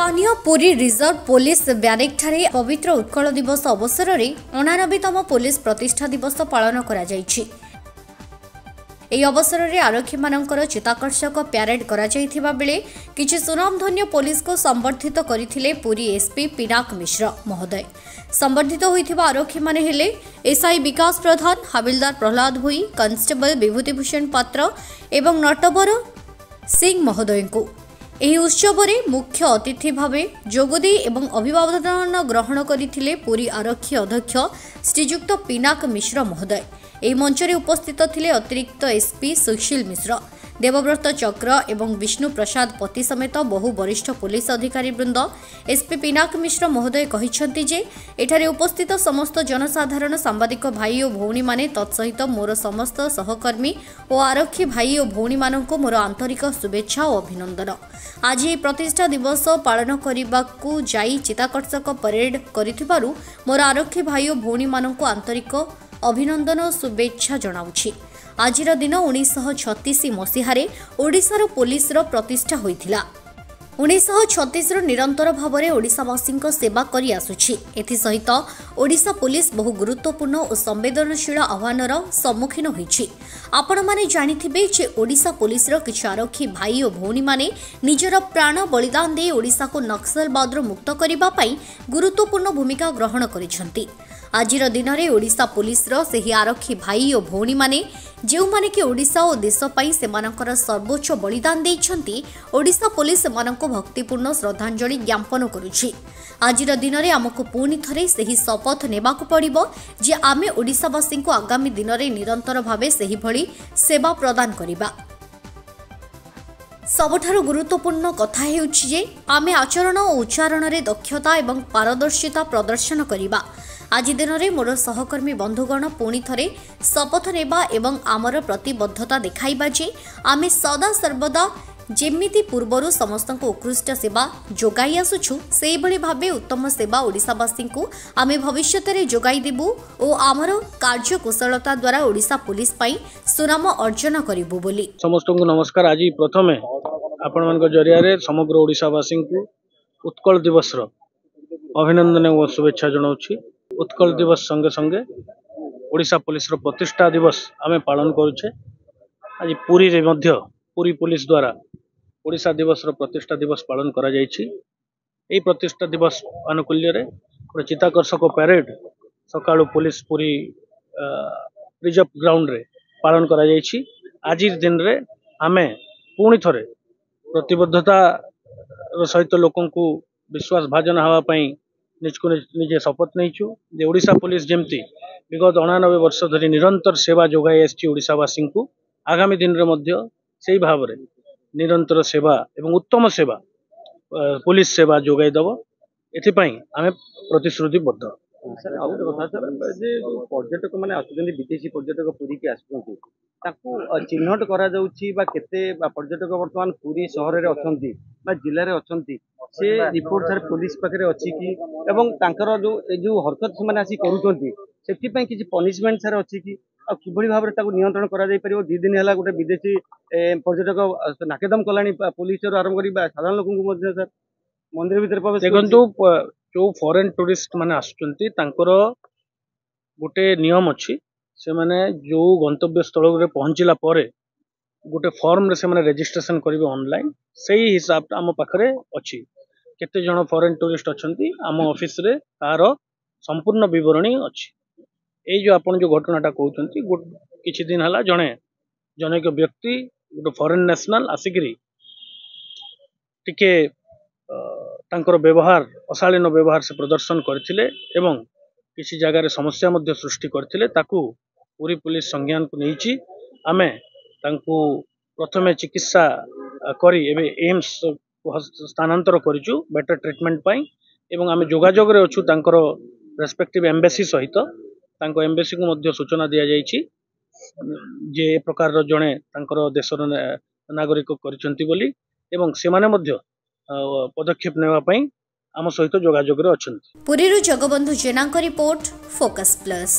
स्थानीय Puri reserve police barrack ठारे पवित्र उत्कल दिवस अवसर में 89तम पुलिस प्रतिष्ठा दिवस पालन करा जायछि। ଏହି ଅବସରରେ ଆରକ୍ଷୀମାନଙ୍କର ଚିତ୍ତାକର୍ଷକ ପ୍ୟାରେଡ୍ କରାଯାଇଥିବା ବେଳେ କିଛି ସୁନାମଧନ୍ୟ ପୋଲିସକୁ ସମ୍ବର୍ଦ୍ଧିତ କରିଥିଲେ ପୁରୀ ଏସ୍ପି ପିନାକ ମିଶ୍ର ମହୋଦୟ। ସମ୍ବର୍ଦ୍ଧିତ ହୋଇଥିବା ଆରକ୍ଷୀମାନେ ହେଲେ ଏସ୍ଆଇ ବିକାଶ ପ୍ରଧାନ, ହାବିଲଦାର ପ୍ରହ୍ଲାଦ ଭୋଇ, କନଷ୍ଟେବଲ ବିଭୂତିଭୂଷଣ ପାତ୍ର ଏବଂ ନଟବର ସିଂ ମହୋଦୟଙ୍କୁ ଏହି ଉତ୍ସବରେ ମୁଖ୍ୟ ଅତିଥି ଭାବେ ଯୋଗଦେଇ ଏବଂ ଅଭିବାଦନ ଗ୍ରହଣ କରିଥିଲେ ପୁରୀ ଆରକ୍ଷୀ ଅଧ୍ୟକ୍ଷ ଶ୍ରୀଯୁକ୍ତ ପିନାକ ମିଶ୍ର ମହୋଦୟ। ଏହି ମଞ୍ଚରେ ଉପସ୍ଥିତ ଥିଲେ ଅତିରିକ୍ତ ଏସ୍ପି ସୁଶୀଲ ମିଶ୍ର, ଦେବବ୍ରତ ଚକ୍ର ଏବଂ ବିଷ୍ଣୁ ପ୍ରସାଦ ପତି ସମେତ ବହୁ ବରିଷ୍ଠ ପୁଲିସ ଅଧିକାରୀ ବୃନ୍ଦ। ଏସ୍ପି ପିନାକ ମିଶ୍ର ମହୋଦୟ କହିଛନ୍ତି ଯେ ଏଠାରେ ଉପସ୍ଥିତ ସମସ୍ତ ଜନସାଧାରଣ, ସାମ୍ବାଦିକ ଭାଇ ଓ ଭଉଣୀମାନେ ତତ୍ସହିତ ମୋର ସମସ୍ତ ସହକର୍ମୀ ଓ ଆରକ୍ଷୀ ଭାଇ ଓ ଭଉଣୀମାନଙ୍କୁ ମୋର ଆନ୍ତରିକ ଶୁଭେଚ୍ଛା ଓ ଅଭିନନ୍ଦନ। ଆଜି ଏହି ପ୍ରତିଷ୍ଠା ଦିବସ ପାଳନ କରିବାକୁ ଯାଇ ଚିତ୍ତାକର୍ଷକ ପରେଡ୍ କରିଥିବାରୁ ମୋର ଆରକ୍ଷୀ ଭାଇ ଓ ଭଉଣୀମାନଙ୍କୁ ଆନ୍ତରିକ ଅଭିନନ୍ଦନ ଓ ଶୁଭେଚ୍ଛା ଜଣାଉଛି। ଆଜିର ଦିନ 1936 ମସିହାରେ ଓଡ଼ିଶାର ପୁଲିସର ପ୍ରତିଷ୍ଠା ହୋଇଥିଲା। 1936ରୁ ନିରନ୍ତର ଭାବରେ ଓଡ଼ିଶାବାସୀଙ୍କ ସେବା କରି ଆସୁଛି। ଏଥିସହିତ ଓଡ଼ିଶା ପୁଲିସ ବହୁ ଗୁରୁତ୍ୱପୂର୍ଣ୍ଣ ଓ ସମ୍ବେଦନଶୀଳ ଆହ୍ୱାନର ସମ୍ମୁଖୀନ ହୋଇଛି। ଆପଣମାନେ ଜାଣିଥିବେ ଯେ ଓଡ଼ିଶା ପୁଲିସର କିଛି ଆରକ୍ଷୀ ଭାଇ ଓ ଭଉଣୀମାନେ ନିଜର ପ୍ରାଣ ବଳିଦାନ ଦେଇ ଓଡ଼ିଶାକୁ ନକ୍ସଲବାଦରୁ ମୁକ୍ତ କରିବା ପାଇଁ ଗୁରୁତ୍ୱପୂର୍ଣ୍ଣ ଭୂମିକା ଗ୍ରହଣ କରିଛନ୍ତି। ଆଜିର ଦିନରେ ଓଡ଼ିଶା ପୁଲିସର ସେହି ଆରକ୍ଷୀ ଭାଇ ଓ ଭଉଣୀମାନେ ଯେଉଁମାନେ କି ଓଡ଼ିଶା ଓ ଦେଶ ପାଇଁ ସେମାନଙ୍କର ସର୍ବୋଚ୍ଚ ବଳିଦାନ ଦେଇଛନ୍ତି, ଓଡ଼ିଶା ପୁଲିସ ସେମାନଙ୍କୁ ଭକ୍ତିପୂର୍ଣ୍ଣ ଶ୍ରଦ୍ଧାଞ୍ଜଳି ଜ୍ଞାପନ କରୁଛି। ଆଜିର ଦିନରେ ଆମକୁ ପୁଣି ଥରେ ସେହି ଶପଥ ନେବାକୁ ପଡ଼ିବ ଯେ ଆମେ ଓଡ଼ିଶାବାସୀଙ୍କୁ ଆଗାମୀ ଦିନରେ ନିରନ୍ତର ଭାବେ ସେହିଭଳି ସେବା ପ୍ରଦାନ କରିବା। ସବୁଠାରୁ ଗୁରୁତ୍ୱପୂର୍ଣ୍ଣ କଥା ହେଉଛି ଯେ ଆମେ ଆଚରଣ ଓ ଉଚ୍ଚାରଣରେ ଦକ୍ଷତା ଏବଂ ପାରଦର୍ଶିତା ପ୍ରଦର୍ଶନ କରିବା। ଆଜି ଦିନରେ ମୋର ସହକର୍ମୀ ବନ୍ଧୁଗଣ ପୁଣି ଥରେ ଶପଥ ନେବା ଏବଂ ଆମର ପ୍ରତିବଦ୍ଧତା ଦେଖାଇବା ଯେ ଆମେ ସଦା ସର୍ବଦା ଯେମିତି ପୂର୍ବରୁ ସମସ୍ତଙ୍କୁ ଉତ୍କୃଷ୍ଟ ସେବା ଯୋଗାଇ ଆସୁଛୁ, ସେହିଭଳି ଭାବେ ଉତ୍ତମ ସେବା ଓଡ଼ିଶାବାସୀଙ୍କୁ ଆମେ ଭବିଷ୍ୟତରେ ଯୋଗାଇ ଦେବୁ ଓ ଆମର କାର୍ଯ୍ୟକୁଶଳତା ଦ୍ୱାରା ଓଡ଼ିଶା ପୁଲିସ ପାଇଁ ସୁନାମ ଅର୍ଜନ କରିବୁ ବୋଲି। ସମସ୍ତଙ୍କୁ ନମସ୍କାର। ଆଜି ପ୍ରଥମେ ଆପଣମାନଙ୍କ ଜରିଆରେ ସମଗ୍ର ଓଡ଼ିଶାବାସୀଙ୍କୁ ଉତ୍କଳ ଦିବସର ଅଭିନନ୍ଦନ ଓ ଶୁଭେଚ୍ଛା ଜଣାଉଛି। उत्कल दिवस संगे संगे ओडिशा पुलिस रो प्रतिष्ठा दिवस आमे पालन करुछे। आज पुरी रे मध्य पुरी पुलिस द्वारा ओडिशा दिवस रो प्रतिष्ठा दिवस पालन करा जायछि। एई प्रतिष्ठा दिवस अनुकूल्य रे चित्ताकर्षक पैरेड सकाळु पुलिस पुरी रिजर्व ग्राउंड रे पालन करा जायछि। आज दिन रे आमे पुणी थरे प्रतिबद्धता सहित लोकन को विश्वास भाजन हवा पई निजे शपथ नहीं ओडिशा पुलिस जमती विगत 89 वर्ष धरी निरंतर सेवा जोगाई आसी ओडिशावासी को आगामी दिन रे मध्य सेही भाव रे निरंतर सेवा एवं उत्तम सेवा पुलिस सेवा जोगाई दब एथिपाई आमे प्रतिश्रुतिबद्ध। सर आउ गोटे कथा सर जे पर्यटक माने आसुचंदी विदेशी पर्यटक पुरी के आसुचंदी ताकू चिन्हट करा जाउची बा केते पर्यटक वर्तमान पुरी शहर रे अछंती बा जिल्ला रे अछंती से रिपोर्ट सर पुलिस पाखे अच्छी कि एवं तांकर जो हरकत से माने आसी करूचंती सेति पई किछि पनिशमेंट सर अच्छी कि आ किभଳି भाबरे ताकू नियंत्रण करा जाई परिबो। 2 दिन हैला गोटे विदेशी पर्यटक नाकेदम कलानी पुलिस रो आरंभ करी साधारण लोक को मध्य सर मंदिर भीतर प्रवेश देखंतु जो फॉरेन टूरिस्ट माने आसुचंती तांकर गोटे नियम अछि। से माने जो गंतव्य स्थल रे पहुंचला परे गोटे फॉर्म रे से माने रजिस्ट्रेशन करिवे ऑनलाइन। सही हिसाब आम पाखरे अछि केते जण फॉरेन टूरिस्ट अछंती आम ऑफिस रे तार संपूर्ण विवरणी अछि। ए जो आपण जो घटनाटा कहउचंती किछि दिन हला जणे जनेक व्यक्ति गोटे फॉरेन नेशनल आसिकरी टिके तांकर व्यवहार अशालीन व्यवहार से प्रदर्शन करथिले एवं किसी जगह समस्या मध्य सृष्टि करथिले ताकू पूरी पुलिस संज्ञान को नहींची आमे तांकू प्रथमे चिकित्सा करी एबे एम्स स्थानांतर करिचु बेटर ट्रीटमेंट पाई एवं आमे जोगाजोग रे अछु तांकर रेस्पेक्टिव एम्बेसी सहित तांको एम्बेसी को मध्य सूचना दिया जायछि जे ए प्रकार रो जणे तांकर देशर नागरिक करिसंती बोली एवं से माने मध्य पदक्षेप नेवा पाई आम सहित जोगाजोग रे अछंती। पुरीरु जगबंधु जेनांक रिपोर्ट फोकस प्लस।